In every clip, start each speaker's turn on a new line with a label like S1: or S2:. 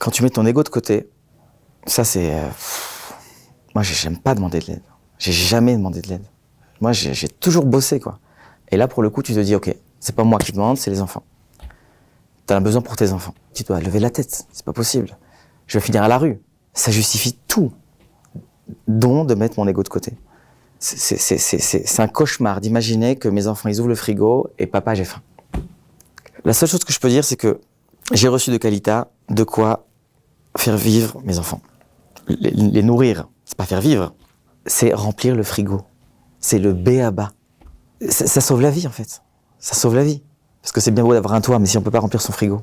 S1: Quand tu mets ton ego de côté, ça c'est... Moi j'aime pas demander de l'aide. J'ai jamais demandé de l'aide. Moi j'ai toujours bossé quoi. Et là pour le coup tu te dis ok, c'est pas moi qui demande, c'est les enfants. T'as un besoin pour tes enfants. Tu dois lever la tête, c'est pas possible. Je vais finir à la rue. Ça justifie tout, dont de mettre mon ego de côté. C'est un cauchemar d'imaginer que mes enfants ils ouvrent le frigo et papa j'ai faim. La seule chose que je peux dire c'est que j'ai reçu de Kalita de quoi faire vivre mes enfants. Les nourrir, c'est pas faire vivre, c'est remplir le frigo. C'est le b.a.-ba. Ça sauve la vie en fait. Ça sauve la vie. Parce que c'est bien beau d'avoir un toit, mais si on peut pas remplir son frigo.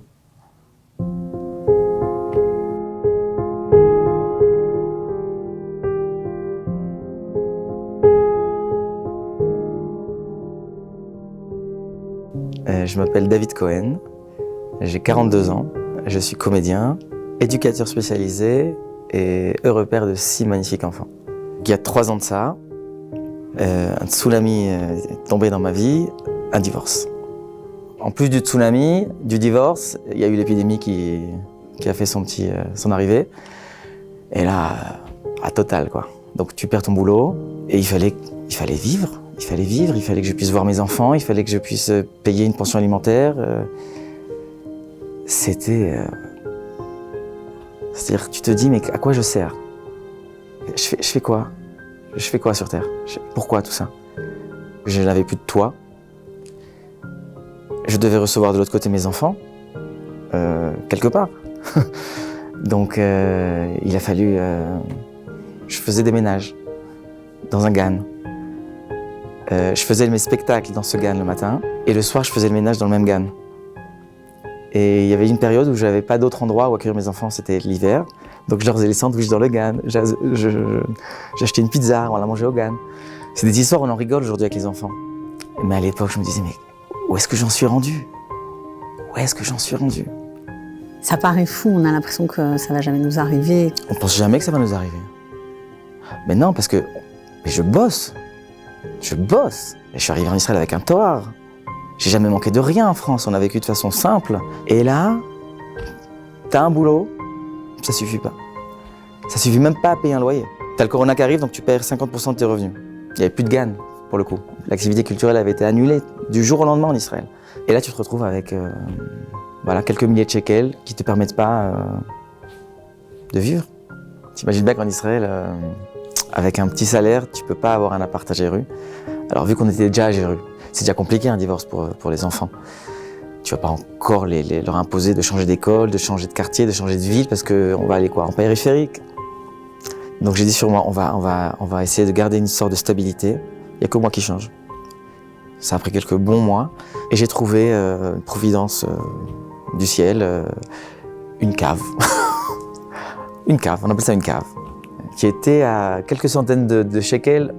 S1: Je m'appelle David Cohen, j'ai 42 ans, je suis comédien, éducateur spécialisé et heureux père de 6 magnifiques enfants. Il y a 3 ans de ça, un tsunami est tombé dans ma vie, un divorce. En plus du tsunami, du divorce, il y a eu l'épidémie qui a fait son arrivée. Et là, à total quoi. Donc tu perds ton boulot et il fallait vivre. Il fallait que je puisse voir mes enfants, il fallait que je puisse payer une pension alimentaire. C'est-à-dire, tu te dis, mais à quoi je sers? Je fais quoi? Je fais quoi sur Terre? Pourquoi tout ça? Je n'avais plus de toit. Je devais recevoir de l'autre côté mes enfants, quelque part. Donc, il a fallu... je faisais des ménages dans un GAN. Je faisais mes spectacles dans ce GAN le matin, et le soir, je faisais le ménage dans le même GAN. Et il y avait une période où je n'avais pas d'autre endroit où accueillir mes enfants, c'était l'hiver. Donc je leur faisais les sandwichs dans le GAN, j'achetais une pizza, on la mangeait au GAN. C'est des histoires, on en rigole aujourd'hui avec les enfants. Mais à l'époque, je me disais, mais où est-ce que j'en suis rendu? Où est-ce que j'en suis rendu?
S2: Ça paraît fou, on a l'impression que ça va jamais nous arriver.
S1: On pense jamais que ça va nous arriver. Mais non, parce que je bosse. Je suis arrivé en Israël avec un Toar. J'ai jamais manqué de rien en France, on a vécu de façon simple. Et là, t'as un boulot, ça suffit pas. Ça suffit même pas à payer un loyer. T'as le corona qui arrive, donc tu perds 50% de tes revenus. Il n'y avait plus de GAN, pour le coup. L'activité culturelle avait été annulée du jour au lendemain en Israël. Et là, tu te retrouves avec quelques milliers de shekels qui te permettent pas de vivre. T'imagines bien qu'en Israël, avec un petit salaire, tu peux pas avoir un appart à Jéru. Alors vu qu'on était déjà à Jéru, c'est déjà compliqué un divorce pour les enfants. Tu vas pas encore leur imposer de changer d'école, de changer de quartier, de changer de ville, parce qu'on va aller quoi, en périphérique. Donc j'ai dit sur moi, on va essayer de garder une sorte de stabilité. Il y a que moi qui change. Ça a pris quelques bons mois, et j'ai trouvé une providence du ciel, une cave. Une cave, on appelle ça une cave, qui était à quelques centaines de shekels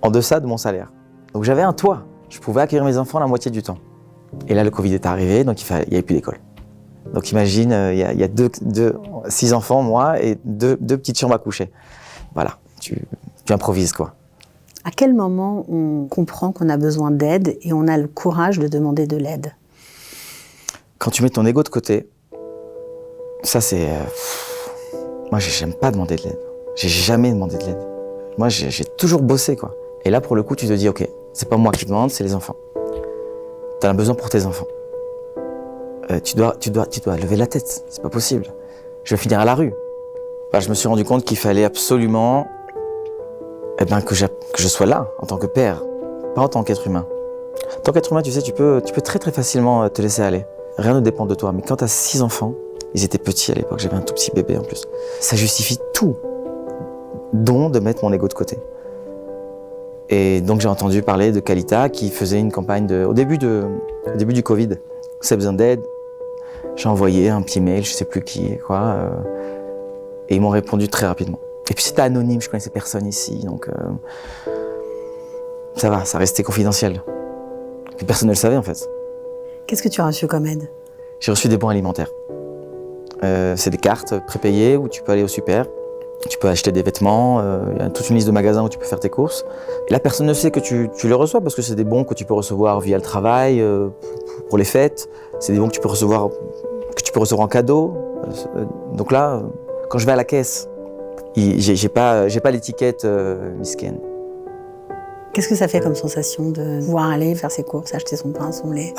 S1: en deçà de mon salaire. Donc j'avais un toit, je pouvais accueillir mes enfants la moitié du temps. Et là le Covid est arrivé, donc il n'y avait plus d'école. Donc imagine, il y a 6 enfants, moi, et deux petites chambres à coucher. Voilà, tu improvises quoi.
S2: À quel moment on comprend qu'on a besoin d'aide et on a le courage de demander de l'aide?
S1: Quand tu mets ton ego de côté, ça c'est... Moi j'aime pas demander de l'aide. J'ai jamais demandé de l'aide. Moi j'ai toujours bossé quoi. Et là pour le coup tu te dis ok, c'est pas moi qui demande, c'est les enfants. T'as un besoin pour tes enfants. Tu dois lever la tête, c'est pas possible. Je vais finir à la rue. Enfin, je me suis rendu compte qu'il fallait absolument que je sois là en tant que père, pas en tant qu'être humain. En tant qu'être humain, tu sais, tu peux très très facilement te laisser aller. Rien ne dépend de toi. Mais quand t'as 6 enfants, ils étaient petits à l'époque, j'avais un tout petit bébé en plus. Ça justifie tout, dont de mettre mon ego de côté. Et donc j'ai entendu parler de Kalita qui faisait une campagne au début du Covid. Vous avez besoin d'aide? J'ai envoyé un petit mail, je sais plus qui, quoi. Et ils m'ont répondu très rapidement. Et puis c'était anonyme, je connaissais personne ici, donc ça va, ça restait confidentiel. Et puis personne ne le savait en fait.
S2: Qu'est-ce que tu as reçu comme aide?
S1: J'ai reçu des bons alimentaires. C'est des cartes prépayées où tu peux aller au super, tu peux acheter des vêtements, il y a toute une liste de magasins où tu peux faire tes courses. Et là, personne ne sait que tu les reçois parce que c'est des bons que tu peux recevoir via le travail, pour les fêtes. C'est des bons que tu peux recevoir, que tu peux recevoir en cadeau. Donc là, quand je vais à la caisse, j'ai pas l'étiquette Misken.
S2: Qu'est-ce que ça fait comme sensation de pouvoir aller faire ses courses, acheter son pain, son lait?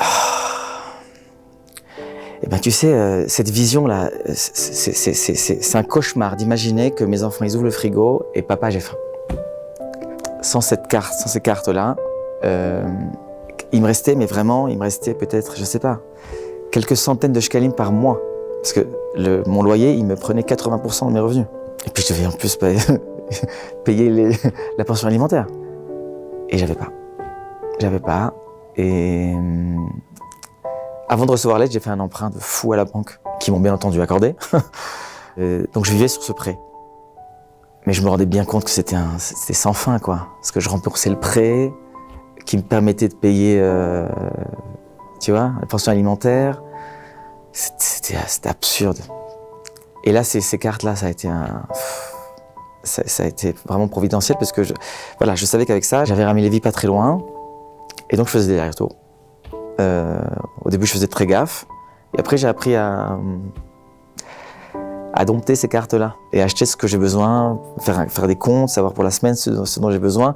S1: Eh ben, tu sais, cette vision-là, c'est un cauchemar d'imaginer que mes enfants, ils ouvrent le frigo et papa, j'ai faim. Sans ces cartes-là, il me restait peut-être, je sais pas, quelques centaines de shekalim par mois. Parce que mon loyer, il me prenait 80% de mes revenus. Et puis je devais en plus payer la pension alimentaire. Et j'avais pas. Et avant de recevoir l'aide, j'ai fait un emprunt de fou à la banque, qui m'ont bien entendu accordé. Donc je vivais sur ce prêt. Mais je me rendais bien compte que c'était sans fin, quoi. Parce que je remboursais le prêt, qui me permettait de payer, tu vois, la pension alimentaire. C'était absurde. Et là, ces cartes-là, ça a été vraiment providentiel parce que je savais qu'avec ça, j'avais Rami Lévy pas très loin. Et donc, je faisais des allers-retours. Au début, je faisais très gaffe. Et après, j'ai appris à dompter ces cartes-là et acheter ce que j'ai besoin, faire des comptes, savoir pour la semaine ce dont j'ai besoin.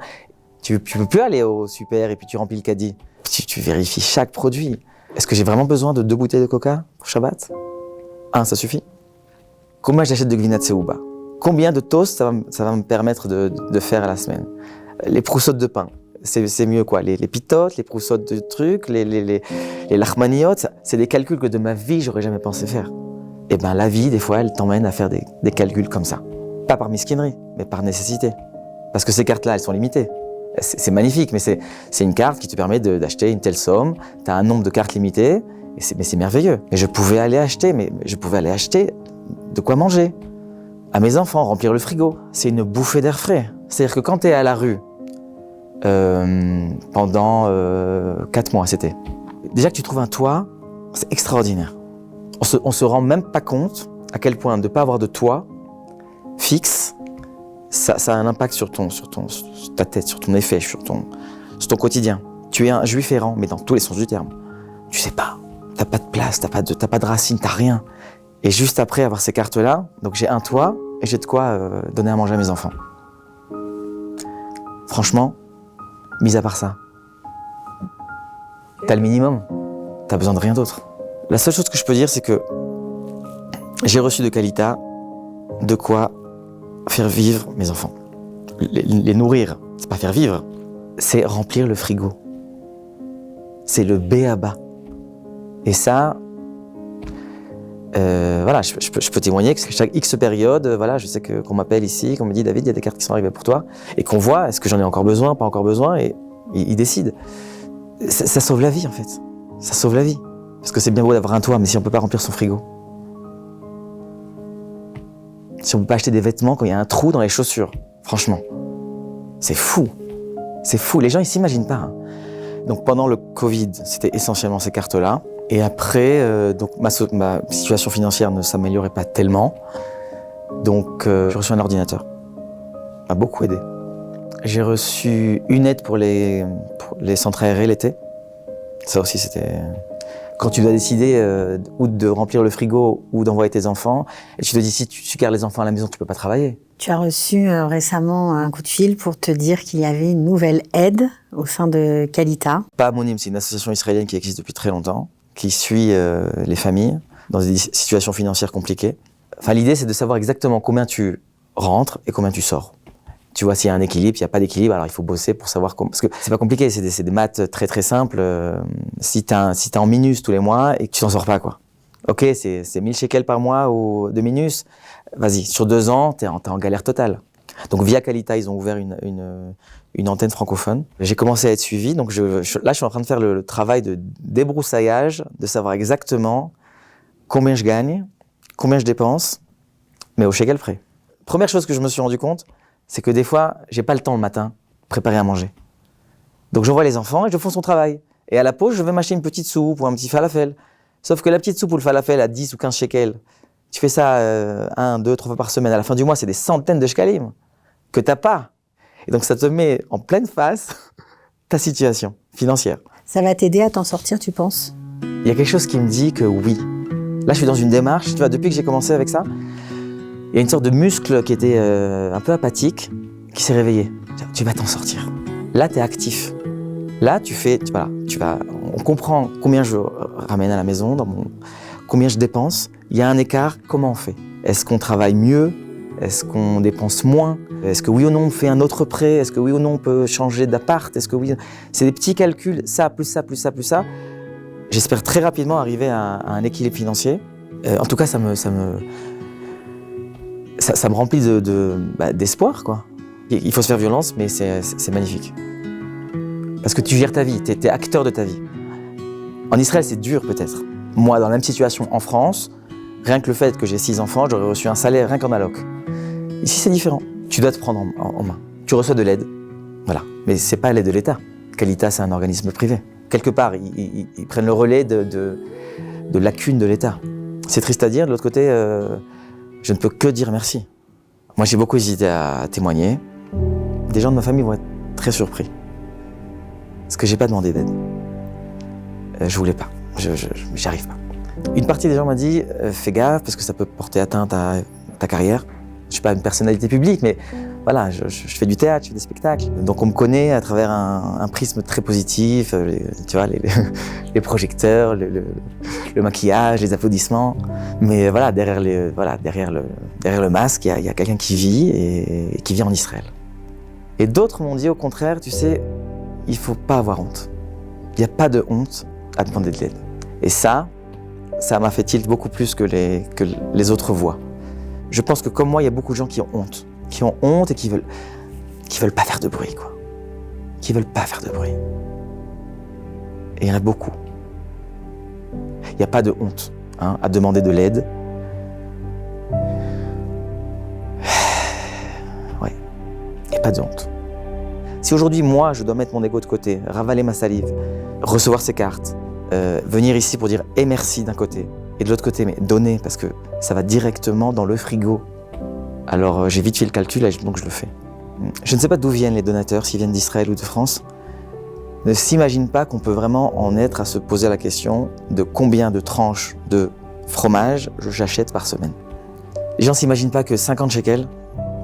S1: Tu peux plus aller au super et puis tu remplis le caddie. Tu vérifies chaque produit. Est-ce que j'ai vraiment besoin de 2 bouteilles de coca pour Shabbat? 1, ça suffit. Combien j'achète de glinat Seouba? Combien de toasts ça va me permettre de faire à la semaine? Les proussottes de pain, c'est mieux quoi? Les pitotes, les proussottes de trucs, les lachmaniotes, c'est des calculs que de ma vie, j'aurais jamais pensé faire. Et ben la vie, des fois, elle t'emmène à faire des calculs comme ça. Pas par mesquinerie, mais par nécessité. Parce que ces cartes-là, elles sont limitées. C'est magnifique, mais c'est une carte qui te permet d'acheter une telle somme. Tu as un nombre de cartes limité, mais c'est merveilleux. Mais je pouvais aller acheter de quoi manger. À mes enfants, remplir le frigo. C'est une bouffée d'air frais. C'est-à-dire que quand tu es à la rue, pendant 4 mois, c'était. Déjà que tu trouves un toit, c'est extraordinaire. On se rend même pas compte à quel point de ne pas avoir de toit fixe, ça a un impact sur ta tête, sur ton effet, sur ton quotidien. Tu es un juif errant, mais dans tous les sens du terme. Tu sais pas, t'as pas de place, t'as pas de racines, t'as rien. Et juste après avoir ces cartes-là, donc j'ai un toit et j'ai de quoi donner à manger à mes enfants. Franchement, mis à part ça, t'as le minimum, t'as besoin de rien d'autre. La seule chose que je peux dire, c'est que j'ai reçu de Kalita de quoi faire vivre mes enfants. Les nourrir, c'est pas faire vivre, c'est remplir le frigo. C'est le b.a.-ba. Et ça, je peux témoigner que chaque X période, je sais qu'on m'appelle ici, qu'on me dit David, il y a des cartes qui sont arrivées pour toi, et qu'on voit, est-ce que j'en ai encore besoin, pas encore besoin, et ils décident. Ça sauve la vie en fait, ça sauve la vie. Parce que c'est bien beau d'avoir un toit, mais si on peut pas remplir son frigo, si on peut pas acheter des vêtements quand il y a un trou dans les chaussures, franchement, c'est fou, les gens ils s'imaginent pas. Hein. Donc pendant le Covid, c'était essentiellement ces cartes-là. Et après, donc ma situation financière ne s'améliorait pas tellement. Donc j'ai reçu un ordinateur. Ça m'a beaucoup aidé. J'ai reçu une aide pour les centres aérés l'été. Ça aussi, c'était... Quand tu dois décider ou de remplir le frigo ou d'envoyer tes enfants, et tu te dis si tu gardes les enfants à la maison, tu peux pas travailler.
S2: Tu as reçu récemment un coup de fil pour te dire qu'il y avait une nouvelle aide au sein de Kalita.
S1: Pas Monim, c'est une association israélienne qui existe depuis très longtemps, qui suit les familles dans des situations financières compliquées. Enfin, l'idée, c'est de savoir exactement combien tu rentres et combien tu sors. Tu vois, s'il y a un équilibre, s'il n'y a pas d'équilibre, alors il faut bosser pour savoir comment... Parce que c'est pas compliqué, c'est des maths très très simples. Si t'as en minus tous les mois et que tu t'en sors pas, quoi. Ok, c'est 1000 shekels par mois ou de minus. Vas-y, sur 2 ans, t'es en galère totale. Donc via Kalita, ils ont ouvert une antenne francophone. J'ai commencé à être suivi, donc là je suis en train de faire le travail de débroussaillage, de savoir exactement combien je gagne, combien je dépense, mais au shekel près. Première chose que je me suis rendu compte, c'est que des fois, j'ai pas le temps le matin de préparer à manger. Donc j'envoie les enfants et je fais son travail. Et à la pause, je vais m'acheter une petite soupe ou un petit falafel. Sauf que la petite soupe ou le falafel à 10 ou 15 shekels, tu fais ça 1, 2, 3 fois par semaine. À la fin du mois, c'est des centaines de shekalim que t'as pas. Et donc ça te met en pleine face ta situation financière.
S2: Ça va t'aider à t'en sortir, tu penses?
S1: Il y a quelque chose qui me dit que oui, Là, je suis dans une démarche, tu vois, depuis que j'ai commencé avec ça, il y a une sorte de muscle qui était un peu apathique, qui s'est réveillé. Tu vas t'en sortir. Là, tu es actif. Là, on comprend combien je ramène à la maison, combien je dépense. Il y a un écart, comment on fait? Est-ce qu'on travaille mieux? Est-ce qu'on dépense moins? Est-ce que oui ou non on fait un autre prêt? Est-ce que oui ou non on peut changer d'appart? Est-ce que oui? C'est des petits calculs, ça, plus ça, plus ça, plus ça. J'espère très rapidement arriver à un équilibre financier. En tout cas, ça me remplit d'espoir, quoi. Il faut se faire violence, mais c'est magnifique. Parce que tu gères ta vie, tu es acteur de ta vie. En Israël, c'est dur peut-être. Moi, dans la même situation en France, rien que le fait que j'ai 6 enfants, j'aurais reçu un salaire rien qu'en alloc. Ici, c'est différent. Tu dois te prendre en main. Tu reçois de l'aide, voilà. Mais c'est pas l'aide de l'État. Qualita, c'est un organisme privé. Quelque part, ils prennent le relais de lacunes de l'État. C'est triste à dire, de l'autre côté, je ne peux que dire merci. Moi, j'ai beaucoup hésité à témoigner. Des gens de ma famille vont être très surpris. Parce que j'ai pas demandé d'aide. Je voulais pas. J'y arrive pas. Une partie des gens m'a dit, fais gaffe, parce que ça peut porter atteinte à ta carrière. Je suis pas une personnalité publique, mais voilà, je fais du théâtre, je fais des spectacles. Donc on me connaît à travers un prisme très positif, tu vois, les projecteurs, le maquillage, les applaudissements. Mais voilà, derrière le masque, il y a quelqu'un qui vit et qui vit en Israël. Et d'autres m'ont dit au contraire, tu sais, il faut pas avoir honte. Il n'y a pas de honte à demander de l'aide. Et ça m'a fait tilt beaucoup plus que les autres voix. Je pense que comme moi, il y a beaucoup de gens qui ont honte et qui veulent pas faire de bruit, quoi. Qui veulent pas faire de bruit. Et il y en a beaucoup. Il n'y a pas de honte à demander de l'aide. Ouais, il n'y a pas de honte. Si aujourd'hui, moi, je dois mettre mon ego de côté, ravaler ma salive, recevoir ces cartes, venir ici pour dire « et merci » d'un côté, et de l'autre côté, mais donner, parce que ça va directement dans le frigo. Alors j'ai vite fait le calcul, donc je le fais. Je ne sais pas d'où viennent les donateurs, s'ils viennent d'Israël ou de France. Ne s'imagine pas qu'on peut vraiment en être à se poser la question de combien de tranches de fromage j'achète par semaine. Les gens ne s'imaginent pas que 50 shekels,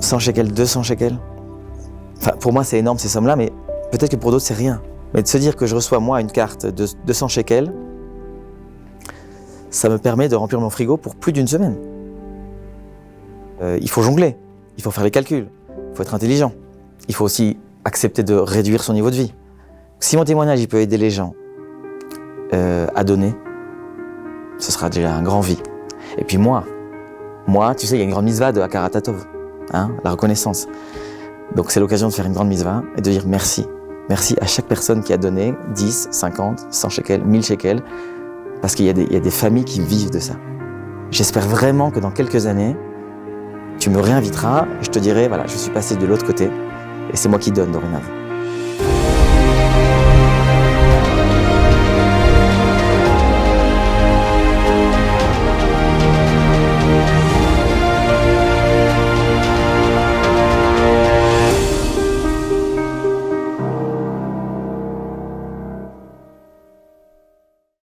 S1: 100 shekels, 200 shekels, enfin pour moi c'est énorme ces sommes-là, mais peut-être que pour d'autres c'est rien. Mais de se dire que je reçois moi une carte de 200 shekels, ça me permet de remplir mon frigo pour plus d'une semaine. Il faut jongler, il faut faire les calculs, il faut être intelligent. Il faut aussi accepter de réduire son niveau de vie. Si mon témoignage il peut aider les gens à donner, ce sera déjà un grand vie. Et puis moi, tu sais, il y a une grande mitzvah de Hakarat Hatov, la reconnaissance. Donc c'est l'occasion de faire une grande mitzvah et de dire merci. Merci à chaque personne qui a donné 10, 50, 100 shekels, 1000 shekels, parce qu'il y a des familles qui vivent de ça. J'espère vraiment que dans quelques années, tu me réinviteras et je te dirai, voilà, je suis passé de l'autre côté et c'est moi qui donne dorénavant.